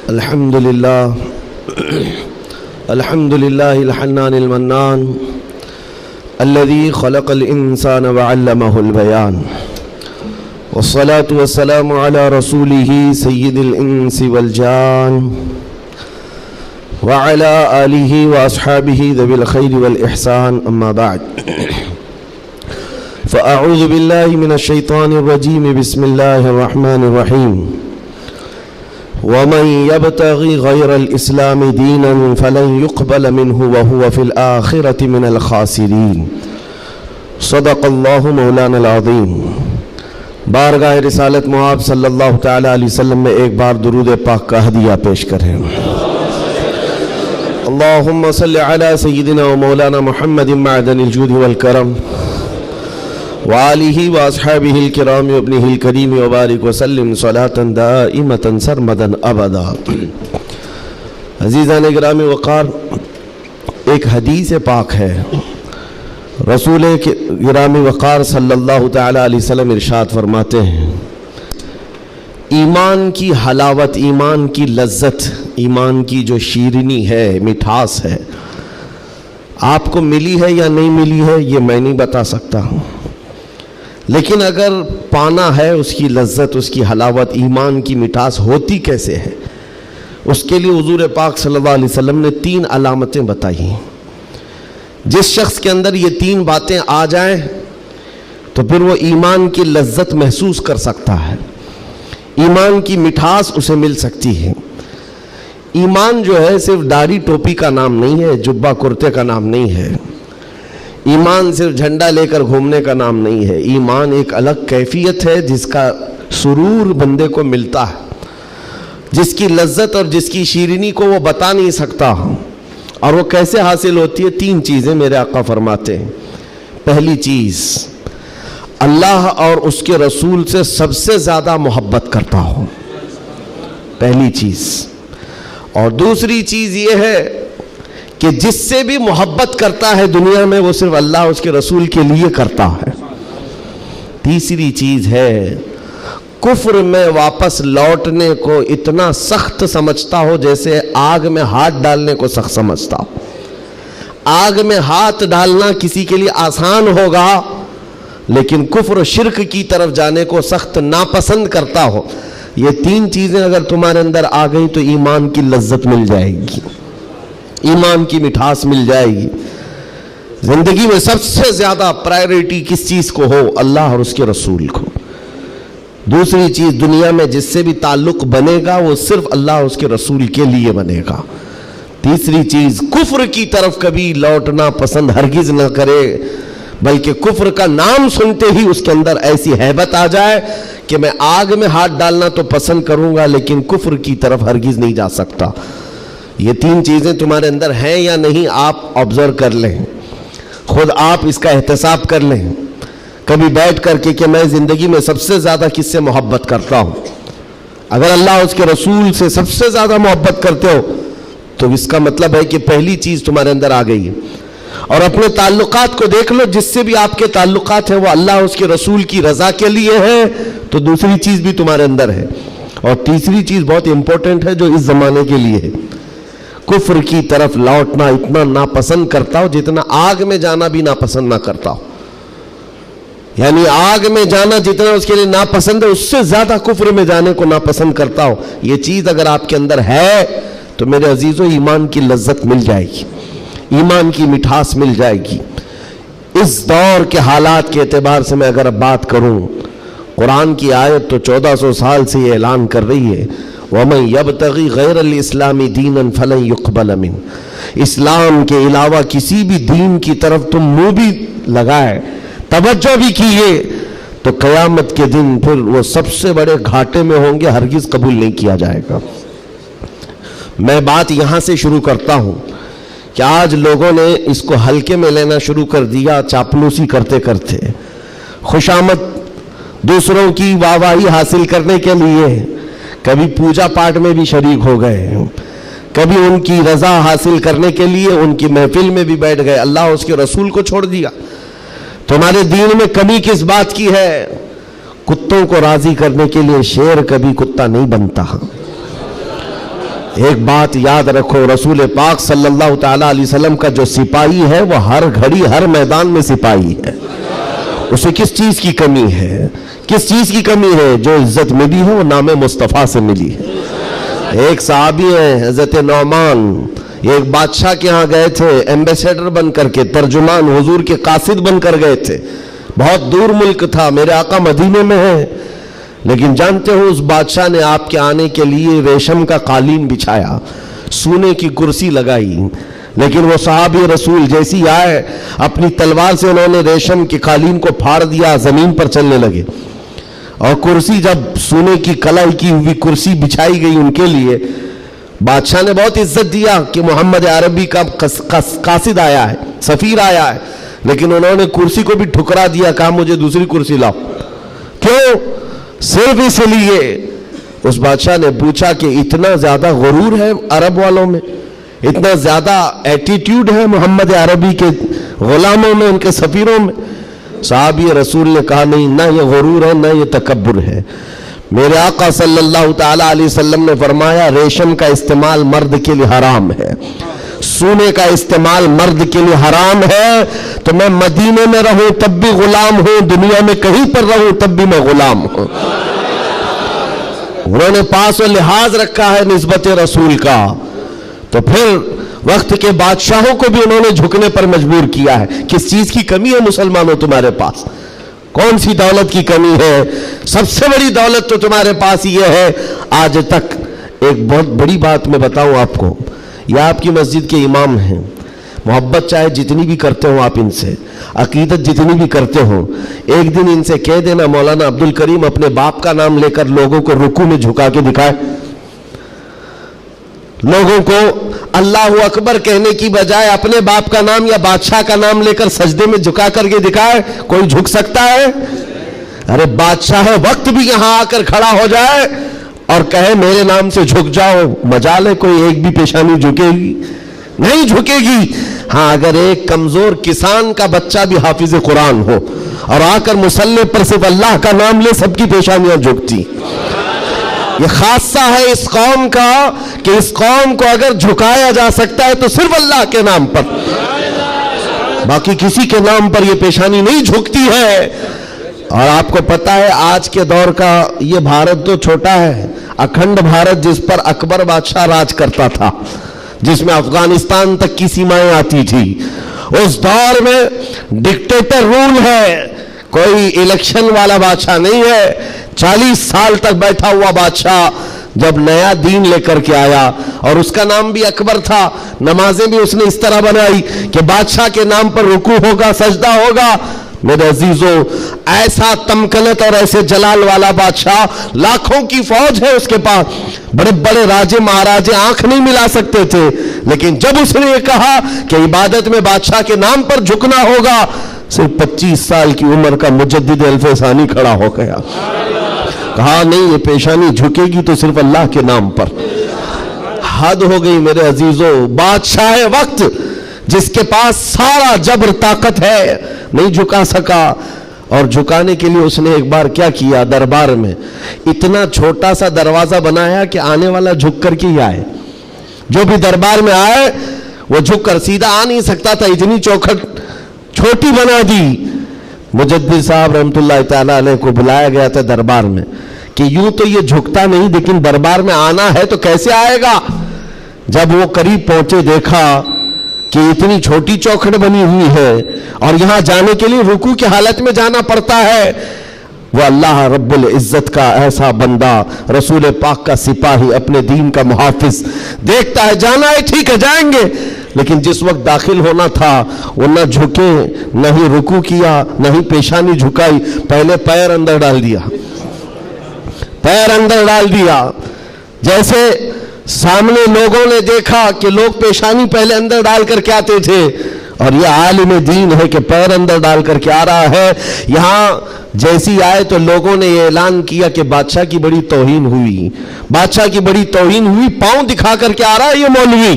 الحمد لله الحنان المنان الذي خلق الإنسان وعلمه البيان والصلاة والسلام على رسوله سيد الإنس والجان وعلى آله وأصحابه ذوي الخير والإحسان أما بعد فأعوذ بالله من الشيطان الرجيم بسم الله الرحمن الرحيم ومن يبتغي غير الإسلام دينا فلن يقبل منه وهو في الآخرة من الخاسرين صدق الله مولانا العظيم۔ بارگاہ رسالت مآب صلی اللہ تعالی علیہ وسلم میں ایک بار درود پاک کا ہدیہ پیش کریں۔ اللہم صلی علی سیدنا و مولانا محمد معدن الجود والکرم وآلہ واصحابہ الکرام وابنہ الکریم وبارک وسلم صلاة دائمة سرمدا ابدا۔ عزیزان گرامی وقار، ایک حدیث پاک ہے، رسول گرامی وقار صلی اللہ تعالی علیہ وسلم ارشاد فرماتے ہیں، ایمان کی حلاوت، ایمان کی لذت، ایمان کی جو شیرینی ہے، مٹھاس ہے، آپ کو ملی ہے یا نہیں ملی ہے یہ میں نہیں بتا سکتا ہوں، لیکن اگر پانا ہے اس کی لذت، اس کی حلاوت، ایمان کی مٹھاس ہوتی کیسے ہے، اس کے لیے حضور پاک صلی اللہ علیہ وسلم نے 3 علامتیں بتائی ہیں۔ جس شخص کے اندر یہ 3 باتیں آ جائیں تو پھر وہ ایمان کی لذت محسوس کر سکتا ہے، ایمان کی مٹھاس اسے مل سکتی ہے۔ ایمان جو ہے صرف داڑھی ٹوپی کا نام نہیں ہے، جبہ کرتے کا نام نہیں ہے، ایمان صرف جھنڈا لے کر گھومنے کا نام نہیں ہے، ایمان ایک الگ کیفیت ہے جس کا سرور بندے کو ملتا ہے، جس کی لذت اور جس کی شیرینی کو وہ بتا نہیں سکتا، اور وہ کیسے حاصل ہوتی ہے؟ 3 چیزیں میرے آقا فرماتے ہیں۔ پہلی چیز، اللہ اور اس کے رسول سے سب سے زیادہ محبت کرتا ہو، پہلی چیز۔ اور دوسری چیز یہ ہے کہ جس سے بھی محبت کرتا ہے دنیا میں وہ صرف اللہ اور اس کے رسول کے لیے کرتا ہے۔ تیسری چیز ہے، کفر میں واپس لوٹنے کو اتنا سخت سمجھتا ہو جیسے آگ میں ہاتھ ڈالنے کو سخت سمجھتا ہو۔ آگ میں ہاتھ ڈالنا کسی کے لیے آسان ہوگا، لیکن کفر و شرک کی طرف جانے کو سخت ناپسند کرتا ہو۔ یہ 3 چیزیں اگر تمہارے اندر آ گئی تو ایمان کی لذت مل جائے گی، ایمان کی مٹھاس مل جائے گی۔ زندگی میں سب سے زیادہ پرائیورٹی کس چیز کو ہو؟ اللہ اور اس کے رسول کو۔ دوسری چیز، دنیا میں جس سے بھی تعلق بنے گا وہ صرف اللہ اور اس کے رسول کے لیے بنے گا۔ تیسری چیز، کفر کی طرف کبھی لوٹنا پسند ہرگز نہ کرے، بلکہ کفر کا نام سنتے ہی اس کے اندر ایسی ہیبت آ جائے کہ میں آگ میں ہاتھ ڈالنا تو پسند کروں گا لیکن کفر کی طرف ہرگز نہیں جا سکتا۔ یہ 3 چیزیں تمہارے اندر ہیں یا نہیں، آپ آبزرو کر لیں، خود آپ اس کا احتساب کر لیں کبھی بیٹھ کر کے کہ میں زندگی میں سب سے زیادہ کس سے محبت کرتا ہوں۔ اگر اللہ اس کے رسول سے سب سے زیادہ محبت کرتے ہو تو اس کا مطلب ہے کہ پہلی چیز تمہارے اندر آ گئی ہے۔ اور اپنے تعلقات کو دیکھ لو، جس سے بھی آپ کے تعلقات ہیں وہ اللہ اس کے رسول کی رضا کے لیے ہے تو دوسری چیز بھی تمہارے اندر ہے۔ اور تیسری چیز بہت امپورٹنٹ ہے جو اس زمانے کے لیے ہے، کفر کی طرف لوٹنا اتنا ناپسند کرتا ہو جتنا آگ میں جانا بھی ناپسند نہ کرتا ہو۔ یعنی آگ میں جانا جتنا اس کے لیے ناپسند ہے، اس سے زیادہ کفر میں جانے کو ناپسند کرتا ہو۔ یہ چیز اگر آپ کے اندر ہے تو میرے عزیزو ایمان کی لذت مل جائے گی، ایمان کی مٹھاس مل جائے گی۔ اس دور کے حالات کے اعتبار سے میں اگر بات کروں، قرآن کی آیت تو 1400 سال سے یہ اعلان کر رہی ہے، وَمَنْ يَبْتَغِي غَيْرَ الْإِسْلَامِ دِينًا فَلَنْ يُقْبَلَ مِنْهُ۔ اسلام کے علاوہ کسی بھی دین کی طرف تم منہ بھی لگائے، توجہ بھی کیے تو قیامت کے دن پھر وہ سب سے بڑے گھاٹے میں ہوں گے، ہرگز قبول نہیں کیا جائے گا۔ میں بات یہاں سے شروع کرتا ہوں کہ آج لوگوں نے اس کو ہلکے میں لینا شروع کر دیا، چاپلوسی کرتے کرتے، خوشامد دوسروں کی واہواہی حاصل کرنے کے لیے کبھی پوجا پاٹ میں بھی شریک ہو گئے، کبھی ان کی رضا حاصل کرنے کے لیے ان کی محفل میں بھی بیٹھ گئے، اللہ اور اس کے رسول کو چھوڑ دیا۔ تمہارے دین میں کمی کس بات کی ہے؟ کتوں کو راضی کرنے کے لیے شیر کبھی کتا نہیں بنتا، ایک بات یاد رکھو، رسول پاک صلی اللہ تعالیٰ علیہ وسلم کا جو سپاہی ہے وہ ہر گھڑی ہر میدان میں سپاہی ہے. اسے کس چیز کی کمی ہے؟ کس چیز کی کمی ہے؟ جو عزت ملی ہے وہ نام مصطفیٰ سے ملی ہے. ایک صحابی ہیں حضرت نعمان، ایک بادشاہ کے ہاں گئے تھے ایمبیسیڈر بن کر کے، ترجمان حضور کے قاصد بن کر گئے تھے. بہت دور ملک تھا، میرے آقا مدینے میں ہیں، لیکن جانتے ہو اس بادشاہ نے آپ کے آنے کے لیے ریشم کا قالین بچھایا، سونے کی کرسی لگائی. لیکن وہ صحابی رسول جیسی آئے، اپنی تلوار سے انہوں نے ریشم کے قالین کو پھاڑ دیا، زمین پر چلنے لگے. اور کرسی جب سونے کی کلائی کی ہوئی کرسی بچھائی گئی ان کے لیے، بادشاہ نے بہت عزت دیا کہ محمد عربی کا قاصد آیا ہے، سفیر آیا ہے. لیکن انہوں نے کرسی کو بھی ٹھکرا دیا، کہا مجھے دوسری کرسی لاؤ. کیوں؟ صرف اس لیے. اس بادشاہ نے پوچھا کہ اتنا زیادہ غرور ہے عرب والوں میں، اتنا زیادہ ایٹیٹیوڈ ہے محمد عربی کے غلاموں میں، ان کے سفیروں میں؟ صحابی رسول نے کہا نہیں، نہ یہ غرور ہے نہ یہ تکبر ہے. میرے آقا صلی اللہ تعالیٰ علیہ وسلم نے فرمایا ریشم کا استعمال مرد کے لیے حرام ہے، سونے کا استعمال مرد کے لیے حرام ہے. تو میں مدینے میں رہوں تب بھی غلام ہوں، دنیا میں کہیں پر رہوں تب بھی میں غلام ہوں. انہوں نے پاس و لحاظ رکھا ہے نسبت رسول کا. تو پھر وقت کے بادشاہوں کو بھی انہوں نے جھکنے پر مجبور کیا ہے. کس چیز کی کمی ہے مسلمانوں تمہارے پاس؟ کون سی دولت کی کمی ہے؟ سب سے بڑی دولت تو تمہارے پاس یہ ہے. آج تک ایک بہت بڑی بات میں بتاؤں آپ کو، یہ آپ کی مسجد کے امام ہیں، محبت چاہے جتنی بھی کرتے ہوں آپ ان سے، عقیدت جتنی بھی کرتے ہوں، ایک دن ان سے کہہ دینا مولانا عبد الکریم اپنے باپ کا نام لے کر لوگوں کو رکوع میں جھکا کے دکھائے. لوگوں کو اللہ اکبر کہنے کی بجائے اپنے باپ کا نام یا بادشاہ کا نام لے کر سجدے میں جھکا کر کے دکھائے. کوئی جھک سکتا ہے؟ ارے بادشاہ وقت بھی یہاں آ کر کھڑا ہو جائے اور کہے میرے نام سے جھک جاؤ، مجال ہے کوئی ایک بھی پیشانی جھکے گی؟ نہیں جھکے گی. ہاں اگر ایک کمزور کسان کا بچہ بھی حافظ قرآن ہو اور آ کر مصلی پر صرف اللہ کا نام لے، سب کی پیشانیاں جھکتی. یہ خاصہ ہے اس قوم کا کہ اس قوم کو اگر جھکایا جا سکتا ہے تو صرف اللہ کے نام پر، باقی کسی کے نام پر یہ پیشانی نہیں جھکتی ہے. اور آپ کو پتا ہے آج کے دور کا یہ بھارت تو چھوٹا ہے، اکھنڈ بھارت جس پر اکبر بادشاہ راج کرتا تھا، جس میں افغانستان تک کی سیمائیں آتی تھی، اس دور میں ڈکٹیٹر رول ہے، کوئی الیکشن والا بادشاہ نہیں ہے. 40 سال تک بیٹھا ہوا بادشاہ جب نیا دین لے کر کے آیا، اور اس کا نام بھی اکبر تھا، نمازیں بھی اس نے اس طرح بنائی کہ بادشاہ کے نام پر رکوع ہوگا، سجدہ ہوگا. میرے عزیزو، ایسا تمکنت اور ایسے جلال والا بادشاہ، لاکھوں کی فوج ہے اس کے پاس، بڑے بڑے راجے مہاراجے آنکھ نہیں ملا سکتے تھے. لیکن جب اس نے یہ کہا کہ عبادت میں بادشاہ کے نام پر جھکنا ہوگا، صرف 25 سال کی عمر کا مجدد الف ثانی کھڑا ہو گیا، کہا نہیں یہ پیشانی جھکے گی تو صرف اللہ کے نام پر. حد ہو گئی میرے عزیزو. بادشاہ وقت جس کے پاس سارا جبر طاقت ہے نہیں جھکا سکا. اور جھکانے کے لیے اس نے ایک بار کیا کیا، دربار میں اتنا چھوٹا سا دروازہ بنایا کہ آنے والا جھک کر کے ہی آئے. جو بھی دربار میں آئے وہ جھک کر، سیدھا آ نہیں سکتا تھا، اتنی چوکھٹ چھوٹی بنا دی. مجدد صاحب رحمت اللہ تعالیٰ علیہ کو بلایا گیا تھا دربار میں کہ یوں تو یہ جھکتا نہیں، لیکن دربار میں آنا ہے تو کیسے آئے گا. جب وہ قریب پہنچے دیکھا کہ اتنی چھوٹی چوکھٹ بنی ہوئی ہے اور یہاں جانے کے لیے رکوع کی حالت میں جانا پڑتا ہے. وہ اللہ رب العزت کا ایسا بندہ، رسول پاک کا سپاہی، اپنے دین کا محافظ، دیکھتا ہے جانا ہے ٹھیک ہے جائیں گے، لیکن جس وقت داخل ہونا تھا وہ نہ جھکے، نہ ہی رکوع کیا، نہ ہی پیشانی جھکائی، پہلے پیر اندر ڈال دیا، پیر اندر ڈال دیا. جیسے سامنے لوگوں نے دیکھا کہ لوگ پیشانی پہلے اندر ڈال کر کے آتے تھے، اور یہ عالم دین ہے کہ پیر اندر ڈال کر کے آ رہا ہے. یہاں جیسی آئے تو لوگوں نے یہ اعلان کیا کہ بادشاہ کی بڑی توہین ہوئی، بادشاہ کی بڑی توہین ہوئی. پاؤں دکھا کر کے آ رہا ہے یہ مولوی،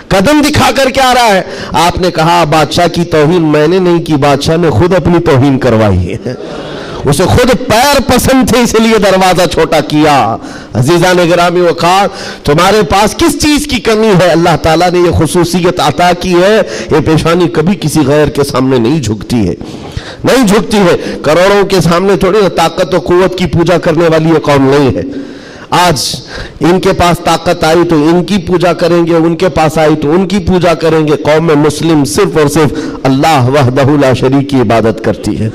قدم دکھا کر کے آ رہا ہے. آپ نے کہا بادشاہ کی توہین میں نے نہیں کی، بادشاہ نے خود اپنی توہین کروائی ہے. اسے خود پیر پسند تھے، اس لیے دروازہ چھوٹا کیا۔ عزیزان گرامی وقار، تمہارے پاس کس چیز کی کمی ہے؟ اللہ تعالیٰ نے یہ خصوصیت عطا کی ہے، یہ پیشانی کبھی کسی غیر کے سامنے نہیں جھکتی ہے، نہیں جھکتی ہے۔ کروڑوں کے سامنے تھوڑی طاقت و قوت کی پوجا کرنے والی یہ قوم نہیں ہے۔ آج ان کے پاس طاقت آئی تو ان کی پوجا کریں گے، ان کے پاس آئی تو ان کی پوجا کریں گے۔ قوم مسلم صرف اور صرف اللہ وحدہ لا شریک کی عبادت کرتی ہے۔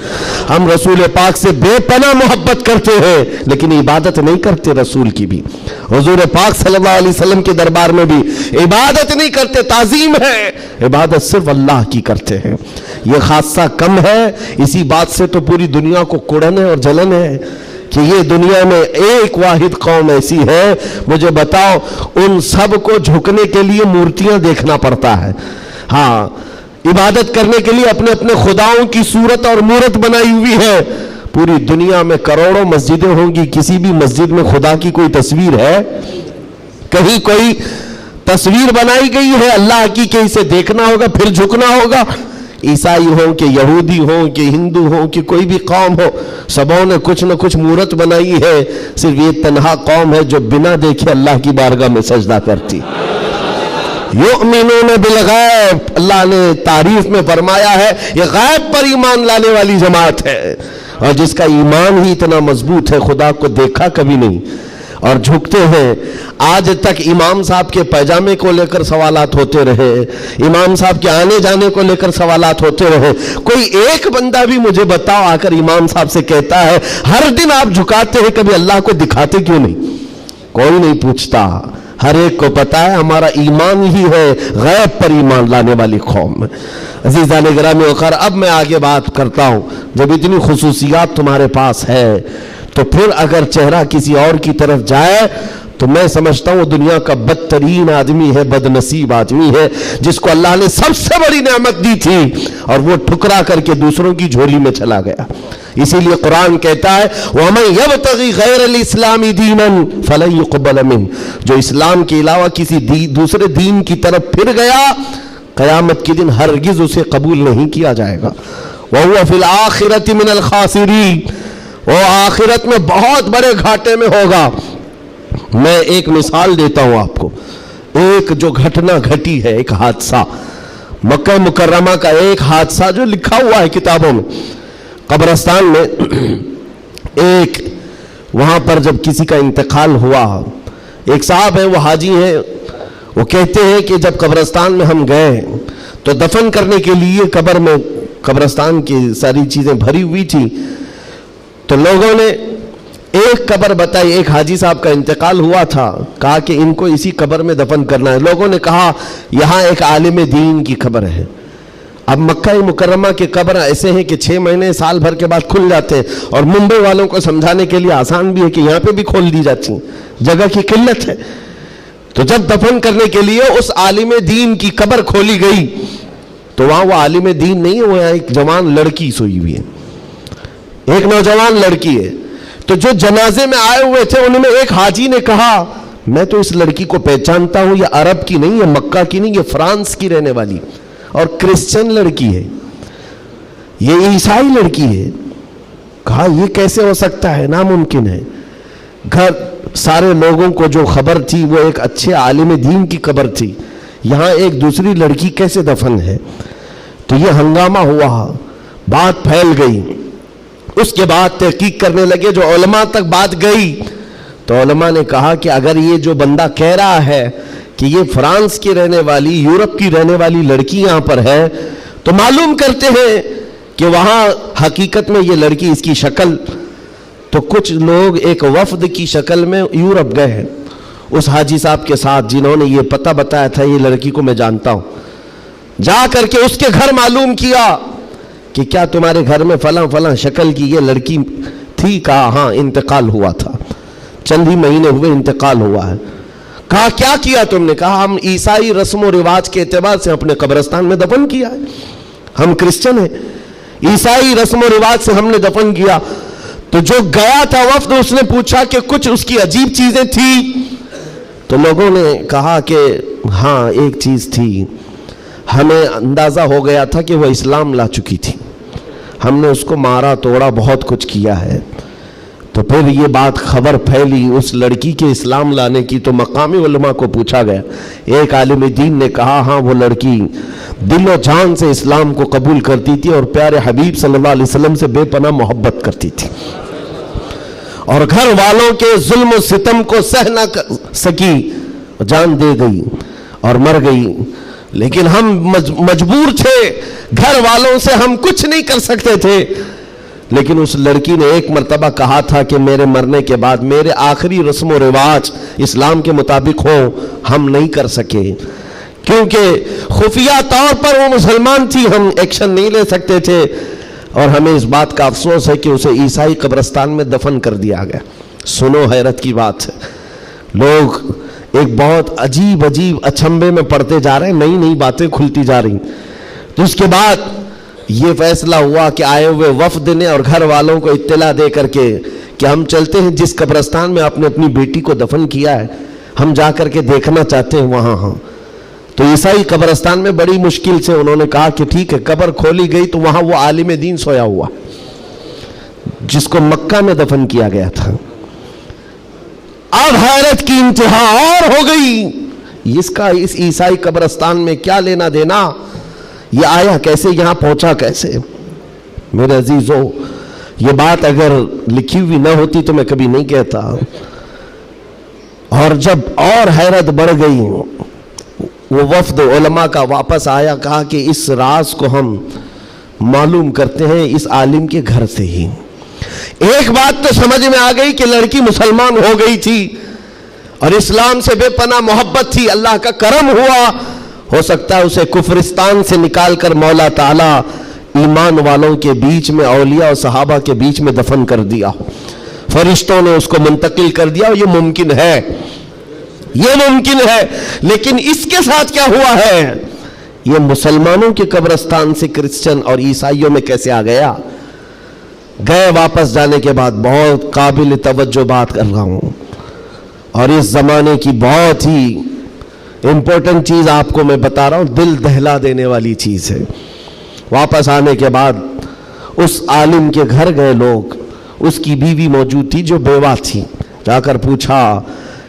ہم رسول پاک سے بے پناہ محبت کرتے ہیں، لیکن عبادت نہیں کرتے رسول کی بھی۔ حضور پاک صلی اللہ علیہ وسلم کے دربار میں بھی عبادت نہیں کرتے، تعظیم ہے، عبادت صرف اللہ کی کرتے ہیں۔ یہ خاصہ کم ہے، اسی بات سے تو پوری دنیا کو کڑن ہے اور جلن ہے کہ یہ دنیا میں ایک واحد قوم ایسی ہے۔ مجھے بتاؤ، ان سب کو جھکنے کے لیے مورتیاں دیکھنا پڑتا ہے، ہاں عبادت کرنے کے لیے اپنے اپنے خداؤں کی صورت اور مورت بنائی ہوئی ہے۔ پوری دنیا میں کروڑوں مسجدیں ہوں گی، کسی بھی مسجد میں خدا کی کوئی تصویر ہے؟ کہیں کوئی تصویر بنائی گئی ہے اللہ کی کہ اسے دیکھنا ہوگا پھر جھکنا ہوگا؟ عیسائی ہوں کہ یہودی ہوں کہ ہندو ہوں کہ کوئی بھی قوم ہو، سبوں نے کچھ نہ کچھ مورت بنائی ہے۔ صرف یہ تنہا قوم ہے جو بنا دیکھے اللہ کی بارگاہ میں سجدہ کرتی۔ یؤمنون بالغیب، اللہ نے تعریف میں فرمایا ہے یہ غیب پر ایمان لانے والی جماعت ہے، اور جس کا ایمان ہی اتنا مضبوط ہے، خدا کو دیکھا کبھی نہیں اور جھکتے ہیں۔ آج تک امام صاحب کے پیجامے کو لے کر سوالات ہوتے رہے، امام صاحب کے آنے جانے کو لے کر سوالات ہوتے رہے، کوئی ایک بندہ بھی مجھے بتاؤ آ کر امام صاحب سے کہتا ہے ہر دن آپ جھکاتے ہیں، کبھی اللہ کو دکھاتے کیوں نہیں؟ کوئی نہیں پوچھتا۔ ہر ایک کو پتا ہے ہمارا ایمان ہی ہے غیب پر ایمان لانے والی قوم۔ عزیزان گرامی وقار، اب میں آگے بات کرتا ہوں۔ جب اتنی خصوصیات تمہارے پاس ہے تو پھر اگر چہرہ کسی اور کی طرف جائے تو میں سمجھتا ہوں دنیا کا بدترین آدمی ہے، بد نصیب آدمی ہے، جس کو اللہ نے سب سے بڑی نعمت دی تھی اور وہ ٹھکرا کر کے دوسروں کی جھولی میں چلا گیا۔ اسی لیے قرآن کہتا ہے وَمَن يَبْتَغِ غَيْرَ الْإِسْلَامِ دِينًا فَلَن يُقْبَلَ مِنْهُ، جو اسلام کے علاوہ کسی دوسرے دین کی طرف پھر گیا، قیامت کے دن ہرگز اسے قبول نہیں کیا جائے گا۔ وَهُوَ فِي الْآخِرَةِ مِنَ الْخَاسِرِينَ، وہ آخرت میں بہت بڑے گھاٹے میں ہوگا۔ میں ایک مثال دیتا ہوں آپ کو، ایک جو گھٹنا گھٹی ہے، ایک حادثہ مکہ مکرمہ کا، ایک حادثہ جو لکھا ہوا ہے کتابوں میں۔ قبرستان میں ایک وہاں پر جب کسی کا انتقال ہوا، ایک صاحب ہیں وہ حاجی ہیں، وہ کہتے ہیں کہ جب قبرستان میں ہم گئے تو دفن کرنے کے لیے قبر میں قبرستان کی ساری چیزیں بھری ہوئی تھی، تو لوگوں نے ایک قبر بتائی، ایک حاجی صاحب کا انتقال ہوا تھا، کہا کہ ان کو اسی قبر میں دفن کرنا ہے۔ لوگوں نے کہا یہاں ایک عالم دین کی قبر ہے۔ اب مکہ مکرمہ کے قبر ایسے ہیں کہ 6 مہینے سال بھر کے بعد کھل جاتے ہیں، اور ممبئی والوں کو سمجھانے کے لیے آسان بھی ہے کہ یہاں پہ بھی کھول دی جاتی ہیں، جگہ کی قلت ہے۔ تو جب دفن کرنے کے لیے اس عالم دین کی قبر کھولی گئی تو وہاں وہ عالم دین نہیں ہے، وہ ایک جوان لڑکی سوئی ہوئی ہے، ایک نوجوان لڑکی ہے۔ تو جو جنازے میں آئے ہوئے تھے ان میں ایک حاجی نے کہا میں تو اس لڑکی کو پہچانتا ہوں، یہ عرب کی نہیں، یہ مکہ کی نہیں، یہ فرانس کی رہنے والی اور کرسچن لڑکی ہے، یہ عیسائی لڑکی ہے۔ کہا یہ کیسے ہو سکتا ہے، ناممکن ہے۔ گھر سارے لوگوں کو جو خبر تھی وہ ایک اچھے عالم دین کی قبر تھی، یہاں ایک دوسری لڑکی کیسے دفن ہے؟ تو یہ ہنگامہ ہوا، بات پھیل گئی۔ اس کے بعد تحقیق کرنے لگے، جو علماء تک بات گئی تو علماء نے کہا کہ اگر یہ جو بندہ کہہ رہا ہے کہ یہ فرانس کی رہنے والی، یورپ کی رہنے والی لڑکی یہاں پر ہے، تو معلوم کرتے ہیں کہ وہاں حقیقت میں یہ لڑکی، اس کی شکل، تو کچھ لوگ ایک وفد کی شکل میں یورپ گئے ہیں اس حاجی صاحب کے ساتھ، جنہوں نے یہ پتہ بتایا تھا یہ لڑکی کو میں جانتا ہوں۔ جا کر کے اس کے گھر معلوم کیا کہ کیا تمہارے گھر میں فلاں فلاں شکل کی یہ لڑکی تھی؟ کہا ہاں، انتقال ہوا تھا، چند ہی مہینے ہوئے انتقال ہوا ہے۔ کہا کیا کیا تم نے؟ کہا ہم عیسائی رسم و رواج کے اعتبار سے اپنے قبرستان میں دفن کیا ہے، ہم کرسچن ہیں، عیسائی رسم و رواج سے ہم نے دفن کیا۔ تو جو گیا تھا وفد، اس نے پوچھا کہ کچھ اس کی عجیب چیزیں تھیں؟ تو لوگوں نے کہا کہ ہاں ایک چیز تھی، ہمیں اندازہ ہو گیا تھا کہ وہ اسلام لا چکی تھی، ہم نے اس کو مارا توڑا بہت کچھ کیا ہے. تو پھر یہ بات خبر پھیلی اس لڑکی کے اسلام لانے کی, تو مقامی علماء کو پوچھا گیا. ایک عالم دین نے کہا ہاں وہ لڑکی دل و جان سے اسلام کو قبول کرتی تھی اور پیارے حبیب صلی اللہ علیہ وسلم سے بے پناہ محبت کرتی تھی, اور گھر والوں کے ظلم و ستم کو سہ نہ سکی, جان دے گئی اور مر گئی. لیکن ہم مجبور تھے, گھر والوں سے ہم کچھ نہیں کر سکتے تھے. لیکن اس لڑکی نے ایک مرتبہ کہا تھا کہ میرے مرنے کے بعد میرے آخری رسم و رواج اسلام کے مطابق ہوں. ہم نہیں کر سکے کیونکہ خفیہ طور پر وہ مسلمان تھی, ہم ایکشن نہیں لے سکتے تھے. اور ہمیں اس بات کا افسوس ہے کہ اسے عیسائی قبرستان میں دفن کر دیا گیا. سنو حیرت کی بات ہے, لوگ ایک بہت عجیب اچنبے میں پڑتے جا رہے ہیں, نئی نئی باتیں کھلتی جا رہی. تو اس کے بعد یہ فیصلہ ہوا کہ آئے ہوئے وفد نے اور گھر والوں کو اطلاع دے کر کے کہ ہم چلتے ہیں جس قبرستان میں آپ نے اپنی بیٹی کو دفن کیا ہے, ہم جا کر کے دیکھنا چاہتے ہیں وہاں. ہاں, تو عیسائی قبرستان میں بڑی مشکل سے انہوں نے کہا کہ ٹھیک ہے. قبر کھولی گئی تو وہاں وہ عالم دین سویا ہوا جس کو مکہ میں دفن کیا گیا تھا. اب حیرت کی انتہا اور ہو گئی, اس کا اس عیسائی قبرستان میں کیا لینا دینا, یہ آیا کیسے, یہاں پہنچا کیسے. میرے عزیزو, یہ بات اگر لکھی ہوئی نہ ہوتی تو میں کبھی نہیں کہتا. اور جب اور حیرت بڑھ گئی, وہ وفد علماء کا واپس آیا, کہا کہ اس راز کو ہم معلوم کرتے ہیں اس عالم کے گھر سے ہی. ایک بات تو سمجھ میں آ گئی کہ لڑکی مسلمان ہو گئی تھی اور اسلام سے بے پناہ محبت تھی. اللہ کا کرم ہوا, ہو سکتا ہے اسے کفرستان سے نکال کر مولا تعالی ایمان والوں کے بیچ میں, اولیاء اور صحابہ کے بیچ میں دفن کر دیا ہو. فرشتوں نے اس کو منتقل کر دیا, اور یہ ممکن ہے, یہ ممکن ہے. لیکن اس کے ساتھ کیا ہوا ہے, یہ مسلمانوں کے قبرستان سے کرسچن اور عیسائیوں میں کیسے آ گیا. گئے واپس جانے کے بعد بہت قابل توجہ بات کر رہا ہوں, اور اس زمانے کی بہت ہی امپورٹنٹ چیز آپ کو میں بتا رہا ہوں, دل دہلا دینے والی چیز ہے. واپس آنے کے بعد اس عالم کے گھر گئے لوگ, اس کی بیوی موجود تھی جو بیوہ تھی. جا کر پوچھا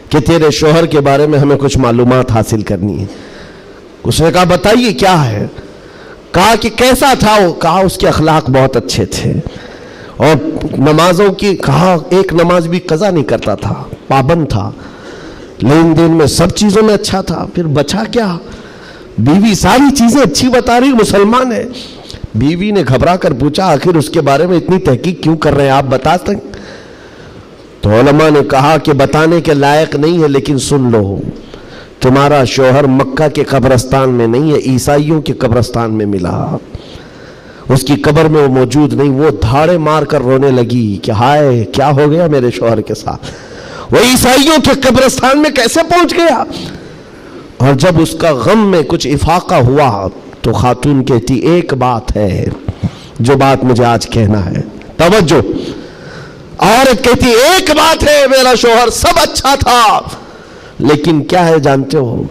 کہ تیرے شوہر کے بارے میں ہمیں کچھ معلومات حاصل کرنی ہے. اس نے کہا بتائیے کیا ہے. کہا کہ کیسا تھا وہ. کہا اس کے اخلاق بہت اچھے تھے, اور نمازوں کی, کہا ایک نماز بھی قضا نہیں کرتا تھا, پابند تھا, لین دین میں سب چیزوں میں اچھا تھا. پھر بچا کیا, بیوی ساری چیزیں اچھی بتا رہی, مسلمان ہے. بیوی نے گھبرا کر پوچھا آخر اس کے بارے میں اتنی تحقیق کیوں کر رہے ہیں, آپ بتا سکیں. تو علماء نے کہا کہ بتانے کے لائق نہیں ہے, لیکن سن لو, تمہارا شوہر مکہ کے قبرستان میں نہیں ہے, عیسائیوں کے قبرستان میں ملا. اس کی قبر میں وہ موجود نہیں. وہ دھاڑے مار کر رونے لگی کہ ہائے کیا ہو گیا میرے شوہر کے ساتھ, وہ عیسائیوں کے قبرستان میں کیسے پہنچ گیا. اور جب اس کا غم میں کچھ افاقہ ہوا تو خاتون کہتی ایک بات ہے جو بات مجھے آج کہنا ہے, توجہ. عورت کہتی ایک بات ہے, میرا شوہر سب اچھا تھا, لیکن کیا ہے جانتے ہو,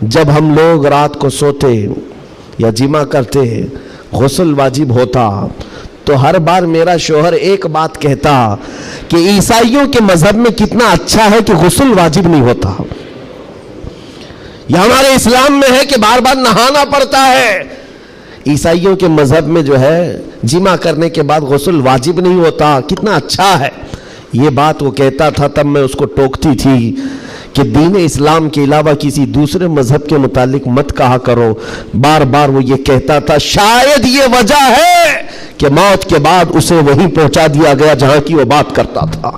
جب ہم لوگ رات کو سوتے یا جمع کرتے, غسل واجب ہوتا, تو ہر بار میرا شوہر ایک بات کہتا کہ عیسائیوں کے مذہب میں کتنا اچھا ہے کہ غسل واجب نہیں ہوتا. یہ ہمارے اسلام میں ہے کہ بار بار نہانا پڑتا ہے, عیسائیوں کے مذہب میں جو ہے جمع کرنے کے بعد غسل واجب نہیں ہوتا, کتنا اچھا ہے. یہ بات وہ کہتا تھا, تب میں اس کو ٹوکتی تھی کہ دین اسلام کے علاوہ کسی دوسرے مذہب کے متعلق مت کہا کرو. بار بار وہ یہ کہتا تھا, شاید یہ وجہ ہے کہ موت کے بعد اسے وہیں پہنچا دیا گیا جہاں کی وہ بات کرتا تھا.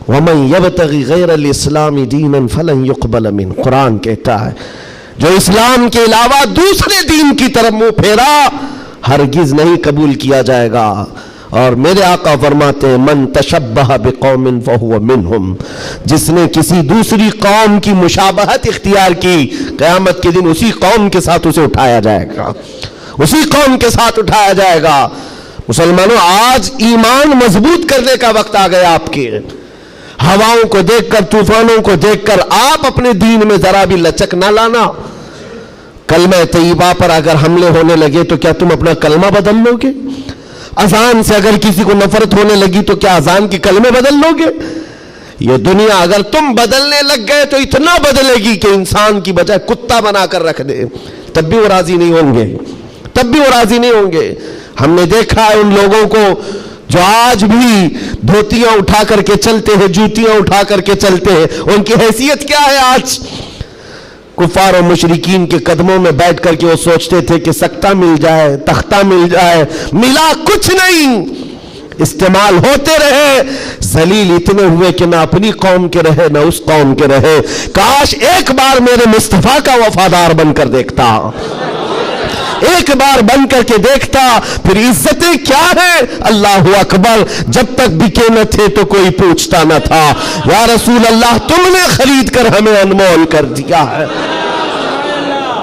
وَمَن يَبْتَغِ غَيْرَ الْإِسْلَامِ دِينًا فَلَن يُقْبَلَ مِنْهُ, قرآن کہتا ہے جو اسلام کے علاوہ دوسرے دین کی طرف منہ پھیرا ہرگز نہیں قبول کیا جائے گا. اور میرے آقا فرماتے ہیں من تشبہ بقوم فہو منہم, جس نے کسی دوسری قوم کی مشابہت اختیار کی, قیامت کے دن اسی قوم کے ساتھ اسے اٹھایا جائے گا, اسی قوم کے ساتھ اٹھایا جائے گا. مسلمانوں, آج ایمان مضبوط کرنے کا وقت آ گیا آپ کے. ہواؤں کو دیکھ کر, طوفانوں کو دیکھ کر آپ اپنے دین میں ذرا بھی لچک نہ لانا. کلمہ طیبہ پر اگر حملے ہونے لگے تو کیا تم اپنا کلمہ بدل لو گے؟ اذان سے اگر کسی کو نفرت ہونے لگی تو کیا اذان کے کلمے بدل لو گے؟ یہ دنیا اگر تم بدلنے لگ گئے تو اتنا بدلے گی کہ انسان کی بجائے کتا بنا کر رکھ دے، تب بھی وہ راضی نہیں ہوں گے، تب بھی وہ راضی نہیں ہوں گے۔ ہم نے دیکھا ہے ان لوگوں کو جو آج بھی دھوتیاں اٹھا کر کے چلتے ہیں، جوتیاں اٹھا کر کے چلتے ہیں، ان کی حیثیت کیا ہے؟ آج کفار و مشرکین کے قدموں میں بیٹھ کر کے وہ سوچتے تھے کہ سکتہ مل جائے، تختہ مل جائے، ملا کچھ نہیں، استعمال ہوتے رہے، ذلیل اتنے ہوئے کہ نہ اپنی قوم کے رہے نہ اس قوم کے رہے۔ کاش ایک بار میرے مصطفیٰ کا وفادار بن کر دیکھتا، ایک بار بن کر کے دیکھتا، پھر عزتیں کیا ہیں؟ اللہ اکبر، جب تک بکے نہ تھے تو کوئی پوچھتا نہ تھا، یا رسول اللہ تم نے خرید کر ہمیں انمول کر دیا ہے۔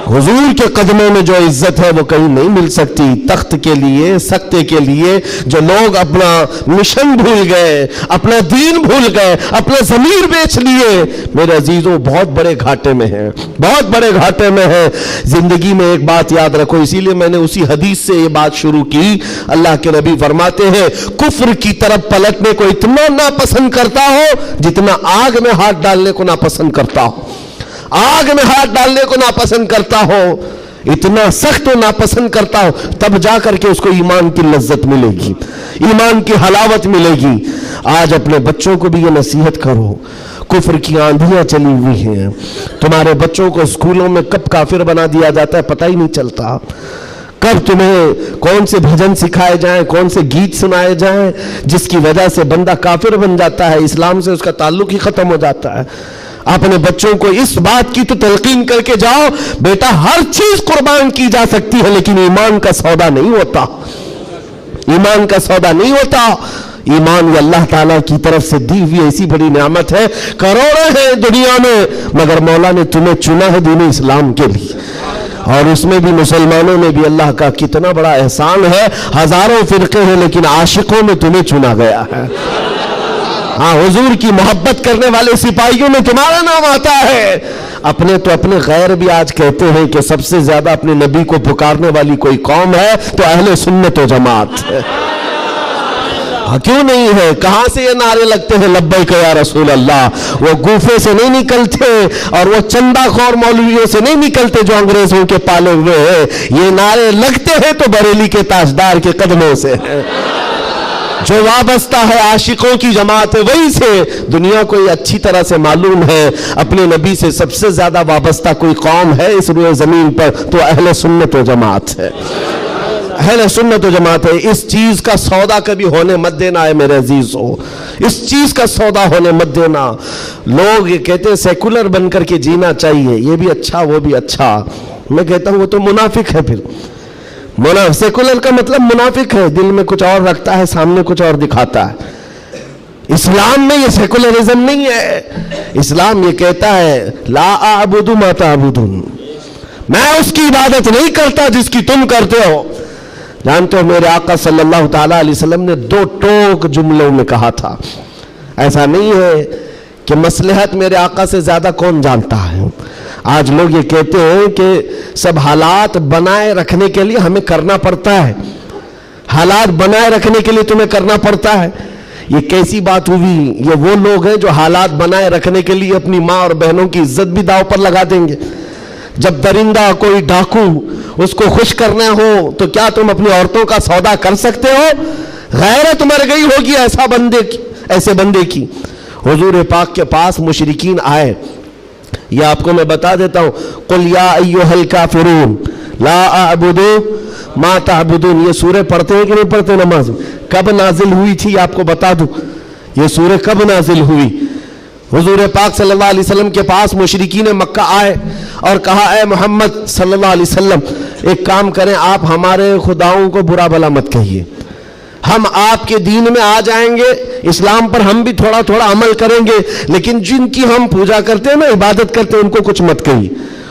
حضور کے قدموں میں جو عزت ہے وہ کہیں نہیں مل سکتی۔ تخت کے لیے، سکتے کے لیے جو لوگ اپنا مشن بھول گئے، اپنا دین بھول گئے، اپنا ضمیر بیچ لیے، میرے عزیزوں بہت بڑے گھاٹے میں ہیں، بہت بڑے گھاٹے میں ہیں۔ زندگی میں ایک بات یاد رکھو، اسی لیے میں نے اسی حدیث سے یہ بات شروع کی۔ اللہ کے نبی فرماتے ہیں کفر کی طرف پلٹنے کو اتنا ناپسند کرتا ہو جتنا آگ میں ہاتھ ڈالنے کو ناپسند کرتا ہو، آگ میں ہاتھ ڈالنے کو ناپسند کرتا ہو، اتنا سخت و ناپسند کرتا ہو، تب جا کر کے اس کو ایمان کی لذت ملے گی، ایمان کی حلاوت ملے گی۔ آج اپنے بچوں کو بھی یہ نصیحت کرو، کفر کی آندھیاں چلی ہوئی ہیں، تمہارے بچوں کو اسکولوں میں کب کافر بنا دیا جاتا ہے پتہ ہی نہیں چلتا، کب تمہیں کون سے بھجن سکھائے جائیں، کون سے گیت سنائے جائیں جس کی وجہ سے بندہ کافر بن جاتا ہے، اسلام سے اس کا تعلق ہی ختم ہو جاتا ہے۔ اپنے بچوں کو اس بات کی تو تلقین کر کے جاؤ، بیٹا ہر چیز قربان کی جا سکتی ہے لیکن ایمان کا سودا نہیں ہوتا، ایمان کا سودا نہیں ہوتا۔ ایمان یہ اللہ تعالیٰ کی طرف سے دی ہوئی ایسی بڑی نعمت ہے، کروڑوں ہیں دنیا میں مگر مولا نے تمہیں چنا ہے دین اسلام کے لیے، اور اس میں بھی مسلمانوں میں بھی اللہ کا کتنا بڑا احسان ہے، ہزاروں فرقے ہیں لیکن عاشقوں میں تمہیں چنا گیا ہے۔ ہاں، حضور کی محبت کرنے والے سپاہیوں میں تمہارا نام آتا ہے۔ اپنے تو اپنے غیر بھی آج کہتے ہیں کہ سب سے زیادہ اپنے نبی کو پکارنے والی کوئی قوم ہے تو اہل سنت و جماعت ہے۔ ہاں کیوں نہیں ہے؟ کہاں سے یہ نعرے لگتے ہیں لبیک یا رسول اللہ؟ وہ گوفے سے نہیں نکلتے اور وہ چندہ خور مولویوں سے نہیں نکلتے جو انگریزوں کے پالے ہوئے ہیں، یہ نعرے لگتے ہیں تو بریلی کے تاجدار کے قدموں سے ہیں۔ جو وابستہ ہے عاشقوں کی جماعت ہے وہی سے۔ دنیا کو یہ اچھی طرح سے معلوم ہے اپنے نبی سے سب سے زیادہ وابستہ کوئی قوم ہے اس روئے زمین پر تو اہل سنت و جماعت ہے، اہل سنت و جماعت ہے۔ اس چیز کا سودا کبھی ہونے مت دینا ہے میرے عزیزو، اس چیز کا سودا ہونے مت دینا۔ لوگ یہ کہتے ہیں سیکولر بن کر کے جینا چاہیے، یہ بھی اچھا وہ بھی اچھا، میں کہتا ہوں وہ تو منافق ہے۔ پھر سیکولر کا مطلب منافق ہے، دل میں کچھ اور رکھتا ہے سامنے کچھ اور دکھاتا ہے۔ اسلام میں یہ سیکولرزم نہیں ہے، اسلام یہ کہتا ہے لا اعبد ما تعبدون، میں اس کی عبادت نہیں کرتا جس کی تم کرتے ہو۔ جانتے ہو میرے آقا صلی اللہ تعالیٰ علیہ وسلم نے 2 ٹوک جملوں میں کہا تھا، ایسا نہیں ہے کہ مصلحت میرے آقا سے زیادہ کون جانتا ہے۔ آج لوگ یہ کہتے ہیں کہ سب حالات بنائے رکھنے کے لیے ہمیں کرنا پڑتا ہے، حالات بنائے رکھنے کے لیے تمہیں کرنا پڑتا ہے۔ یہ کیسی بات ہوئی؟ یہ وہ لوگ ہیں جو حالات بنائے رکھنے کے لیے اپنی ماں اور بہنوں کی عزت بھی داؤ پر لگا دیں گے۔ جب درندہ کوئی ڈاکو اس کو خوش کرنا ہو تو کیا تم اپنی عورتوں کا سودا کر سکتے ہو؟ غیرت مر گئی ہوگی ایسے بندے کی۔ حضور پاک کے پاس مشرکین آئے، یہ آپ کو میں بتا دیتا ہوں، قل یا ایھا الکافرون لا اعبد ما تعبدون، یہ سورہ پڑھتے ہیں کہ نہیں پڑھتے نماز میں؟ کب نازل ہوئی تھی آپ کو بتا دوں، یہ سورہ کب نازل ہوئی؟ حضور پاک صلی اللہ علیہ وسلم کے پاس مشرکین مکہ آئے اور کہا اے محمد صلی اللہ علیہ وسلم ایک کام کریں، آپ ہمارے خداؤں کو برا بھلا مت کہیے، ہم آپ کے دین میں آ جائیں گے، اسلام پر ہم بھی تھوڑا تھوڑا عمل کریں گے، لیکن جن کی ہم پوجا کرتے ہیں نا، عبادت کرتے ہیں، ان کو کچھ مت کہیے۔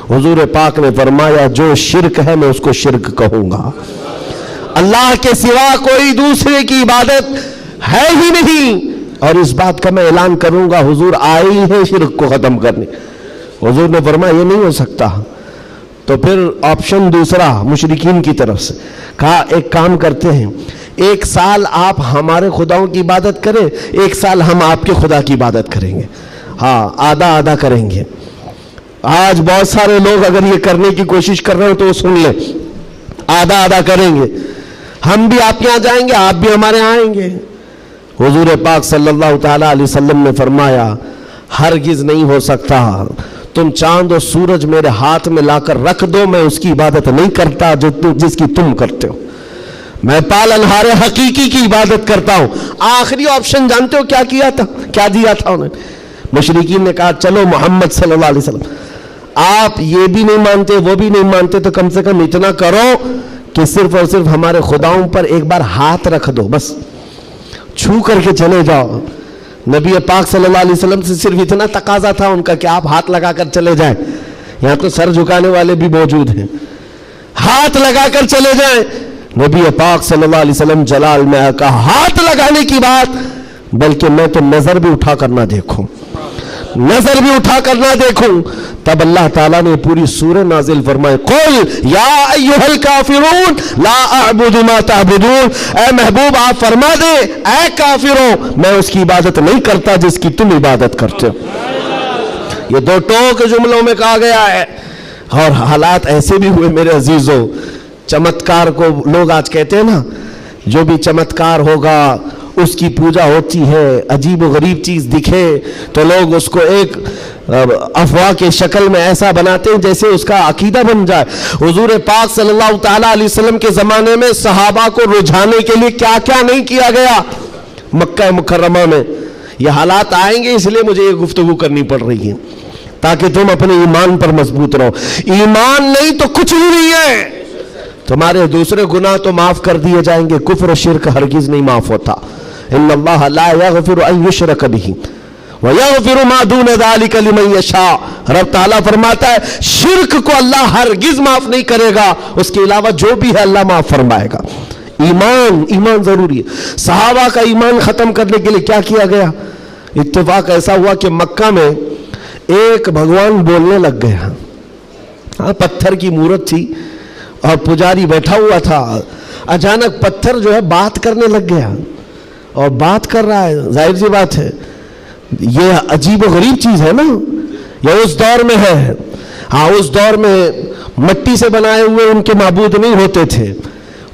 حضور پاک نے فرمایا جو شرک ہے میں اس کو شرک کہوں گا، اللہ کے سوا کوئی دوسرے کی عبادت ہے ہی نہیں، اور اس بات کا میں اعلان کروں گا حضور آئے ہی ہیں شرک کو ختم کرنے۔ حضور نے فرمایا یہ نہیں ہو سکتا، تو پھر آپشن دوسرا مشرکین کی طرف سے کہا ایک کام کرتے ہیں، 1 سال آپ ہمارے خداؤں کی عبادت کریں، 1 سال ہم آپ کے خدا کی عبادت کریں گے، ہاں آدھا آدھا کریں گے۔ آج بہت سارے لوگ اگر یہ کرنے کی کوشش کر رہے ہو تو سن لیں، آدھا آدھا کریں گے، ہم بھی آپ کے یہاں جائیں گے، آپ بھی ہمارے یہاں آئیں گے۔ حضور پاک صلی اللہ تعالیٰ علیہ وسلم نے فرمایا ہرگز نہیں ہو سکتا، تم چاند اور سورج میرے ہاتھ میں لا کر رکھ دو، میں اس کی عبادت نہیں کرتا جس کی تم کرتے ہو، میں پالنہار حقیقی کی عبادت کرتا ہوں۔ آخری آپشن جانتے ہو کیا کیا تھا، کیا دیا تھا انہوں نے؟ مشرکین نے کہا چلو محمد صلی اللہ علیہ وسلم آپ یہ بھی نہیں مانتے وہ بھی نہیں مانتے تو کم سے کم اتنا کرو کہ صرف اور صرف ہمارے خداؤں پر ایک بار ہاتھ رکھ دو، بس چھو کر کے چلے جاؤ۔ نبی پاک صلی اللہ علیہ وسلم سے صرف اتنا تقاضا تھا ان کا کہ آپ ہاتھ لگا کر چلے جائیں، یہاں تو سر جھکانے والے بھی موجود ہیں، ہاتھ لگا کر چلے جائیں۔ نبی پاک صلی اللہ علیہ وسلم جلال میں کہا ہاتھ لگانے کی بات، بلکہ میں تو نظر بھی اٹھا کر نہ دیکھوں، نظر بھی اٹھا کر نہ دیکھوں۔ تب اللہ تعالیٰ نے پوری سورہ نازل فرمائے قل یا ایھا الکافرون لا اعبد ما تعبدون، اے محبوب آپ فرما دے اے کافروں میں اس کی عبادت نہیں کرتا جس کی تم عبادت کرتے ہو۔ یہ 2 ٹوک جملوں میں کہا گیا ہے، اور حالات ایسے بھی ہوئے میرے عزیزوں، چمتکار کو لوگ آج کہتے ہیں نا، جو بھی چمتکار ہوگا اس کی پوجا ہوتی ہے، عجیب و غریب چیز دکھے تو لوگ اس کو ایک افواہ کے شکل میں ایسا بناتے ہیں جیسے اس کا عقیدہ بن جائے۔ حضور پاک صلی اللہ تعالیٰ علیہ وسلم کے زمانے میں صحابہ کو رجھانے کے لیے کیا کیا نہیں کیا گیا مکہ مکرمہ میں۔ یہ حالات آئیں گے اس لیے مجھے یہ گفتگو کرنی پڑ رہی ہے تاکہ تم اپنے ایمان پر مضبوط رہو۔ ایمان نہیں تو کچھ بھی نہیں ہے، تمہارے دوسرے گناہ تو معاف کر دیے جائیں گے، کفر و شرک ہرگز نہیں معاف ہوتا۔ ان اللہ لا یغفر ان یشرک بہ ویغفر ما دون ذلک لمن یشاء، رب تعالیٰ فرماتا ہے شرک کو اللہ ہرگز معاف نہیں کرے گا، اس کے علاوہ جو بھی ہے اللہ معاف فرمائے گا۔ ایمان ضروری ہے۔ صحابہ کا ایمان ختم کرنے کے لیے کیا کیا گیا؟ اتفاق ایسا ہوا کہ مکہ میں ایک بھگوان بولنے لگ گیا، ہاں پتھر کی مورت تھی اور پجاری بیٹھا ہوا تھا، اچانک پتھر جو ہے بات کرنے لگ گیا اور بات کر رہا ہے، ظاہر سی بات ہے یہ عجیب و غریب چیز ہے نا، یہ اس دور میں ہے۔ ہاں اس دور میں مٹی سے بنائے ہوئے ان کے معبود نہیں ہوتے تھے،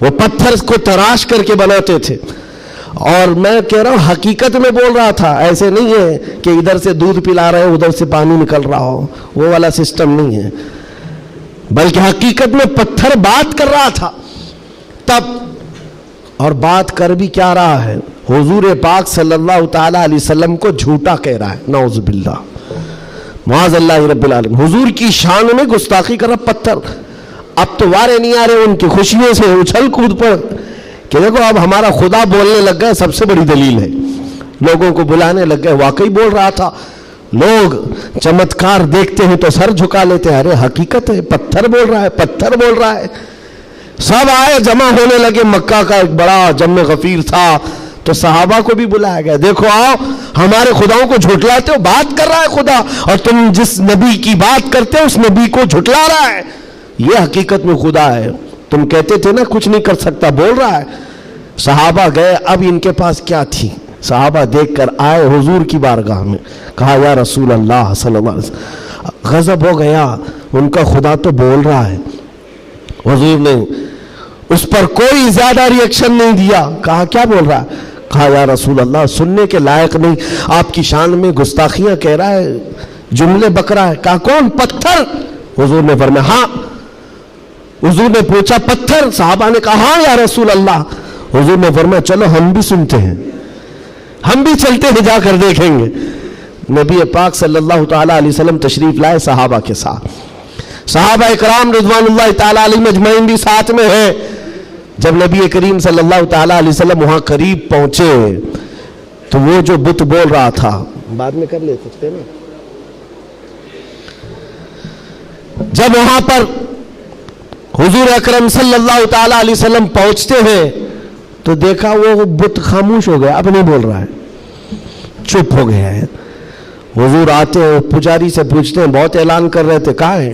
وہ پتھر کو تراش کر کے بناتے تھے، اور میں کہہ رہا ہوں حقیقت میں بول رہا تھا، ایسے نہیں ہے کہ ادھر سے دودھ پلا رہے ادھر سے پانی نکل رہا ہو، وہ والا سسٹم نہیں ہے، بلکہ حقیقت میں پتھر بات کر رہا تھا۔ تب اور بات کر بھی کیا رہا ہے، حضور پاک صلی اللہ تعالیٰ علیہ وسلم کو جھوٹا کہہ رہا ہے، نعوذ باللہ معاذ اللہ رب العالمین، حضور کی شان میں گستاخی کر رہا پتھر۔ اب تو وارے نہیں آ رہے ان کی خوشیوں سے اچھل کود پر کہ دیکھو اب ہمارا خدا بولنے لگ گیا، سب سے بڑی دلیل ہے، لوگوں کو بلانے لگ گئے، واقعی بول رہا تھا۔ لوگ چمتکار دیکھتے ہیں تو سر جھکا لیتے ہیں، ارے حقیقت ہے پتھر بول رہا ہے، پتھر بول رہا ہے۔ سب آئے جمع ہونے لگے، مکہ کا ایک بڑا جم غفیر تھا، تو صحابہ کو بھی بلایا گیا، دیکھو آؤ ہمارے خداؤں کو جھٹلاتے ہو، بات کر رہا ہے خدا، اور تم جس نبی کی بات کرتے ہو اس نبی کو جھٹلا رہا ہے، یہ حقیقت میں خدا ہے، تم کہتے تھے نا کچھ نہیں کر سکتا، بول رہا ہے۔ صحابہ گئے، اب ان کے پاس کیا تھی، صحابہ دیکھ کر آئے حضور کی بارگاہ میں، کہا یا رسول اللہ صلی اللہ علیہ وسلم، غضب ہو گیا، ان کا خدا تو بول رہا ہے۔ حضور نے اس پر کوئی زیادہ ری ایکشن نہیں دیا، کہا کیا بول رہا ہے؟ کہا یا رسول اللہ سننے کے لائق نہیں، آپ کی شان میں گستاخیاں کہہ رہا ہے، جملے بک رہا ہے۔ کہا کون؟ پتھر۔ حضور نے فرمایا ہاں۔ حضور نے پوچھا پتھر؟ صحابہ نے کہا ہاں یا رسول اللہ۔ حضور نے فرمایا چلو ہم بھی سنتے ہیں، ہم بھی چلتے ہیں، جا کر دیکھیں گے۔ نبی پاک صلی اللہ تعالیٰ علیہ وسلم تشریف لائے صحابہ کے ساتھ، صحابہ اکرام رضوان اللہ تعالیٰ علیہ مجمعین بھی ساتھ میں ہیں۔ جب نبی کریم صلی اللہ تعالیٰ علیہ وسلم وہاں قریب پہنچے تو وہ جو بت بول رہا تھا، بعد میں کر لے سکتے نا، جب وہاں پر حضور اکرم صلی اللہ تعالیٰ علیہ وسلم پہنچتے ہیں تو دیکھا وہ بت خاموش ہو گیا، اب نہیں بول رہا ہے، چپ ہو گیا ہے۔ حضور آتے ہیں، پجاری سے پوچھتے ہیں، بہت اعلان کر رہے تھے، کہاں ہے؟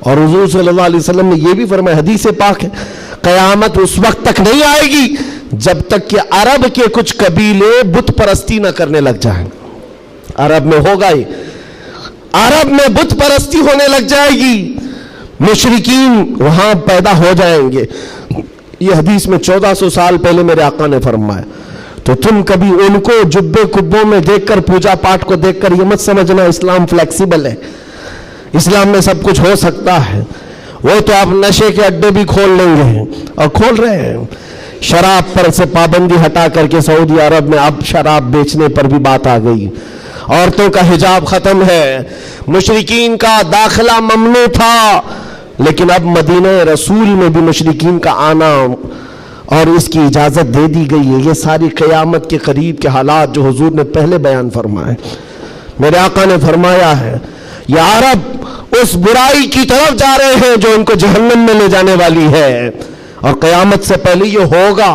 اور حضور صلی اللہ علیہ وسلم نے یہ بھی فرمایا، حدیث پاک ہے، قیامت اس وقت تک نہیں آئے گی جب تک کہ عرب کے کچھ قبیلے بت پرستی نہ کرنے لگ جائیں۔ عرب میں ہوگا ہی، عرب میں بت پرستی ہونے لگ جائے گی، مشرکین وہاں پیدا ہو جائیں گے۔ یہ حدیث میں 1400 سال پہلے میرے آقا نے فرمایا۔ تو تم کبھی ان کو جبے کبوں میں دیکھ کر، پوجا پاٹ کو دیکھ کر یہ مت سمجھنا اسلام فلیکسیبل ہے، اسلام میں سب کچھ ہو سکتا ہے۔ وہ تو آپ نشے کے اڈے بھی کھول لیں گے اور کھول رہے ہیں۔ شراب پر سے پابندی ہٹا کر کے سعودی عرب میں اب شراب بیچنے پر بھی بات آ گئی، عورتوں کا حجاب ختم ہے، مشرکین کا داخلہ ممنوع تھا، لیکن اب مدینہ رسول میں بھی مشرکین کا آنا اور اس کی اجازت دے دی گئی ہے۔ یہ ساری قیامت کے قریب کے حالات جو حضور نے پہلے بیان فرمائے۔ میرے آقا نے فرمایا ہے یہ عرب اس برائی کی طرف جا رہے ہیں جو ان کو جہنم میں لے جانے والی ہے، اور قیامت سے پہلے یہ ہوگا،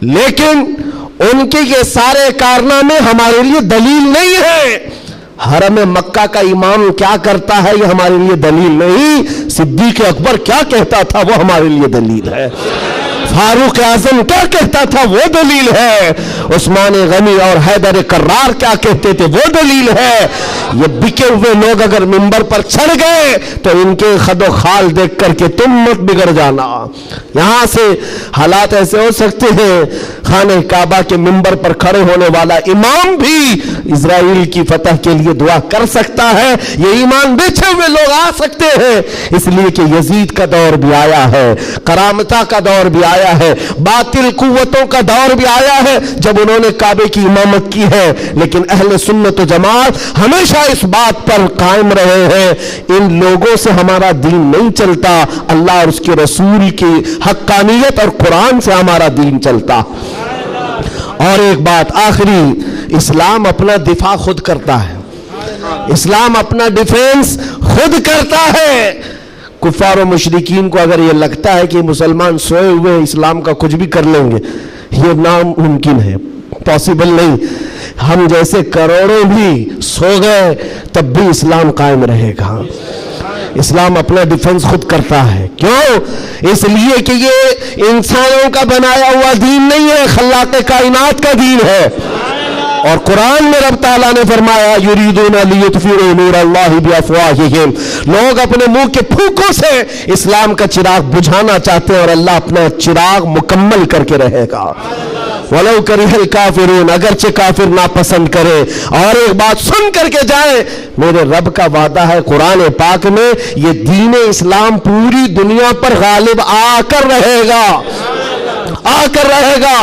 لیکن ان کے یہ سارے کارنامے ہمارے لیے دلیل نہیں ہے۔ حرم مکہ کا امام کیا کرتا ہے یہ ہمارے لیے دلیل نہیں، صدیق اکبر کیا کہتا تھا وہ ہمارے لیے دلیل ہے، فاروق اعظم کیا کہتا تھا وہ دلیل ہے، عثمان غنی اور حیدر کرار کیا کہتے تھے وہ دلیل ہے۔ یہ بکے ہوئے لوگ اگر منبر پر چڑھ گئے تو ان کے خد و خال دیکھ کر کے تم مت بگڑ جانا۔ یہاں سے حالات ایسے ہو سکتے ہیں، خانہ کعبہ کے منبر پر کھڑے ہونے والا امام بھی اسرائیل کی فتح کے لیے دعا کر سکتا ہے، یہ ایمان بیچے ہوئے لوگ آ سکتے ہیں، اس لیے کہ یزید کا دور بھی آیا ہے، کرامتہ کا دور بھی آیا ہے، باطل قوتوں کا دور بھی آیا ہے جب انہوں نے کعبے کی امامت کی ہے، لیکن اہل سنت و جماعت ہمیشہ اس بات پر قائم رہے ہیں ان لوگوں سے ہمارا دین نہیں چلتا، اللہ اور اس کے رسول کی حقانیت اور قرآن سے ہمارا دین چلتا۔ اور ایک بات آخری، اسلام اپنا دفاع خود کرتا ہے، اسلام اپنا ڈیفینس خود کرتا ہے۔ کفار و مشرکین کو اگر یہ لگتا ہے کہ مسلمان سوئے ہوئے اسلام کا کچھ بھی کر لیں گے، یہ ناممکن ہے، پاسبل نہیں۔ ہم جیسے کروڑوں بھی سو گئے تب بھی اسلام قائم رہے گا۔ اسلام اپنا ڈیفنس خود کرتا ہے، کیوں؟ اس لیے کہ یہ انسانوں کا بنایا ہوا دین نہیں ہے، خلاق کائنات کا دین ہے۔ اور قرآن میں رب تعالیٰ نے فرمایا یریدون لیطفئوا نور اللہ بافواہہم، لوگ اپنے منہ کے پھونکوں سے اسلام کا چراغ بجھانا چاہتے ہیں اور اللہ اپنا چراغ مکمل کر کے رہے گا۔ وَلَوْ كَرِهَ الْكَافِرُونَ، اگرچہ کافر ناپسند کرے۔ اور ایک بات سن کر کے جائیں، میرے رب کا وعدہ ہے قرآن پاک میں، یہ دین اسلام پوری دنیا پر غالب آ کر رہے گا، آ کر رہے گا۔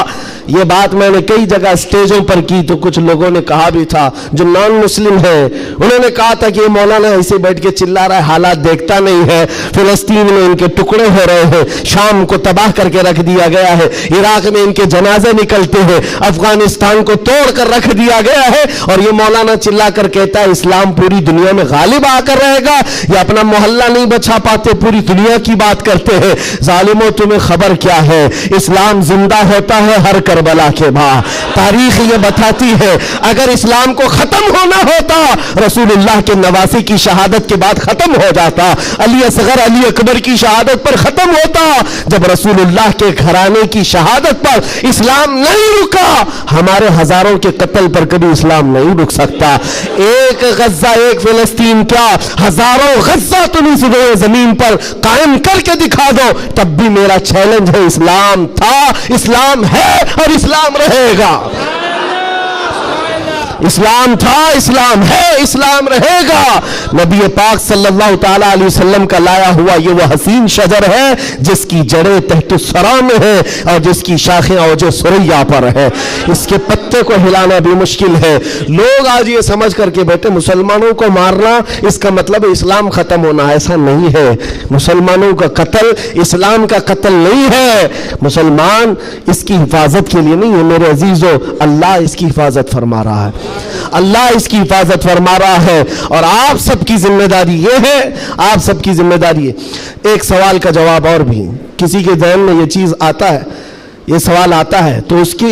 یہ بات میں نے کئی جگہ اسٹیجوں پر کی تو کچھ لوگوں نے کہا بھی تھا جو نان مسلم ہیں، انہوں نے کہا تھا کہ یہ مولانا ایسے بیٹھ کے چلا رہا ہے، حالات دیکھتا نہیں ہے، فلسطین میں ان کے ٹکڑے ہو رہے ہیں، شام کو تباہ کر کے رکھ دیا گیا ہے، عراق میں ان کے جنازے نکلتے ہیں، افغانستان کو توڑ کر رکھ دیا گیا ہے، اور یہ مولانا چلا کر کہتا ہے اسلام پوری دنیا میں غالب آ کر رہے گا۔ یہ اپنا محلہ نہیں بچا پاتے، پوری دنیا کی بات کرتے ہیں۔ ظالموں تمہیں خبر کیا ہے، اسلام زندہ ہوتا ہے ہر کربلا کے بعد۔ تاریخ یہ بتاتی ہے اگر اسلام کو ختم ہونا ہوتا رسول اللہ کے نواسی کی شہادت کے بعد ختم ہو جاتا، علی اصغر علی اکبر کی شہادت پر ختم ہوتا، جب رسول اللہ کے گھرانے کی شہادت پر اسلام نہیں رکا، ہمارے ہزاروں کے قتل پر کبھی اسلام نہیں رک سکتا۔ ایک غزہ ایک فلسطین کیا، ہزاروں غزہ تم اس زمین پر قائم کر کے دکھا دو، تب بھی میرا چیلنج ہے، اسلام تھا، اسلام ہے اور اسلام رہے گا۔ اسلام تھا، اسلام ہے، اسلام رہے گا۔ نبی پاک صلی اللہ تعالیٰ علیہ وسلم کا لایا ہوا یہ وہ حسین شجر ہے جس کی جڑیں تحت الثری میں ہے اور جس کی شاخیں اوج ثریا پر ہے، اس کے پتے کو ہلانا بھی مشکل ہے۔ لوگ آج یہ سمجھ کر کے بیٹھے مسلمانوں کو مارنا اس کا مطلب اسلام ختم ہونا، ایسا نہیں ہے۔ مسلمانوں کا قتل اسلام کا قتل نہیں ہے، مسلمان اس کی حفاظت کے لیے نہیں ہے میرے عزیزو، اللہ اس کی حفاظت فرما رہا ہے، اللہ اس کی حفاظت فرما رہا ہے، اور آپ سب کی ذمہ داری یہ ہے، آپ سب کی ذمہ داری ہے۔ ایک سوال کا جواب اور بھی، کسی کے ذہن میں یہ چیز آتا ہے، یہ سوال آتا ہے تو اس کی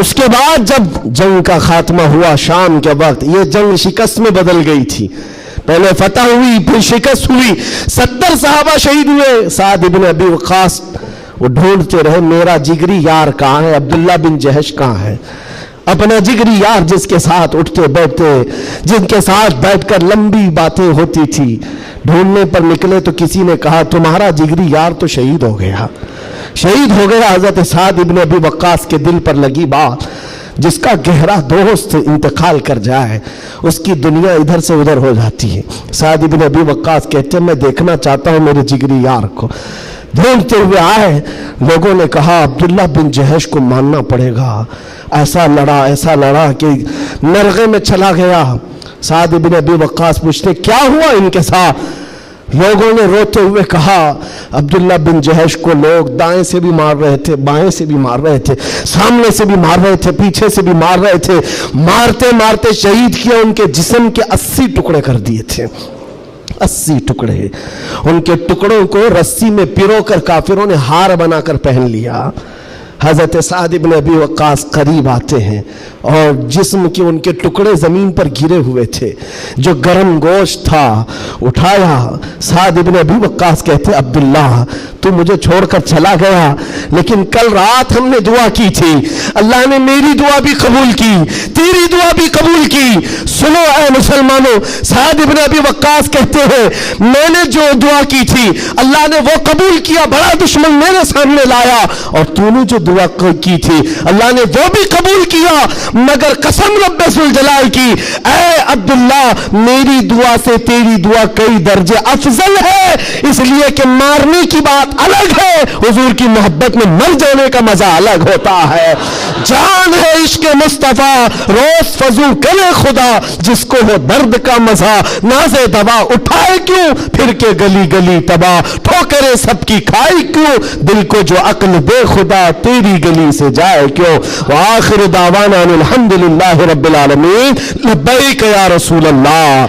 اس کے بعد جب جنگ کا خاتمہ ہوا شام کے وقت، یہ جنگ شکست میں بدل گئی تھی، پہلے فتح ہوئی پھر شکست ہوئی، 70 صحابہ شہید ہوئے۔ سعد ابن ابی وقاص وہ ڈھونڈتے رہے میرا جگری یار کہاں ہے، عبداللہ بن جہش کہاں ہے، اپنا جگری یار جس کے ساتھ اٹھتے بیٹھتے، جن کے ساتھ بیٹھ کر لمبی باتیں ہوتی تھی۔ ڈھونڈنے پر نکلے تو کسی نے کہا تمہارا جگری یار تو شہید ہو گیا، شہید ہو گیا۔ حضرت سعد ابن ابی وقاص کے دل پر لگی بات، جس کا گہرا دوست انتقال کر جائے اس کی دنیا ادھر سے ادھر ہو جاتی ہے۔ سعد ابن ابی وقاص کہتے ہیں میں دیکھنا چاہتا ہوں میرے جگری یار کو۔ ڈھونڈتے ہوئے آئے، لوگوں نے کہا عبداللہ بن جہش کو ماننا پڑے گا، ایسا لڑا کہ نرغے میں چلا گیا۔ سعد ابن ابی وقاص پوچھتے کیا ہوا ان کے ساتھ؟ لوگوں نے روتے ہوئے کہا عبداللہ بن جہش کو لوگ دائیں سے بھی مار رہے تھے، بائیں سے بھی مار رہے تھے، سامنے سے بھی مار رہے تھے، پیچھے سے بھی مار رہے تھے، مارتے مارتے شہید کیا، ان کے جسم کے 80 ٹکڑے کر دیے تھے، 80 ٹکڑے۔ ان کے ٹکڑوں کو رسی میں پیرو کر کافروں نے ہار بنا کر پہن لیا۔ حضرت سعد ابن ابی وقاص قریب آتے ہیں اور جسم کے ان کے ٹکڑے زمین پر گرے ہوئے تھے، جو گرم گوشت تھا اٹھایا۔ سعد ابن ابی وقاص کہتے عبداللہ تو مجھے چھوڑ کر چلا گیا، لیکن کل رات ہم نے دعا کی تھی، اللہ نے میری دعا بھی قبول کی، تیری دعا بھی قبول کی۔ سنو اے مسلمانوں، سعد ابن ابی وقاص کہتے ہیں میں نے جو دعا کی تھی اللہ نے وہ قبول کیا، بڑا دشمن میرے سامنے لایا، اور تو نے جو دعا کی تھی اللہ نے وہ بھی قبول کیا، مگر قسم رب ذوالجلال کی اے عبداللہ میری دعا سے تیری دعا کئی درجے افضل ہے، اس لیے کہ مارنے کی بات الگ ہے، حضور کی محبت میں مر جانے کا مزہ الگ ہوتا ہے۔ جان ہے عشق مصطفیٰ روز فضو کرے خدا، جس کو ہو درد کا مزہ ناز دوا اٹھائے کیوں، پھر کے گلی گلی تباہ ٹھوکرے سب کی کھائی کیوں، دل کو جو عقل دے خدا تیری گلی سے جائے کیوں۔ وآخر دعوانا الحمدللہ رب العالمین، لبیک یا رسول اللہ۔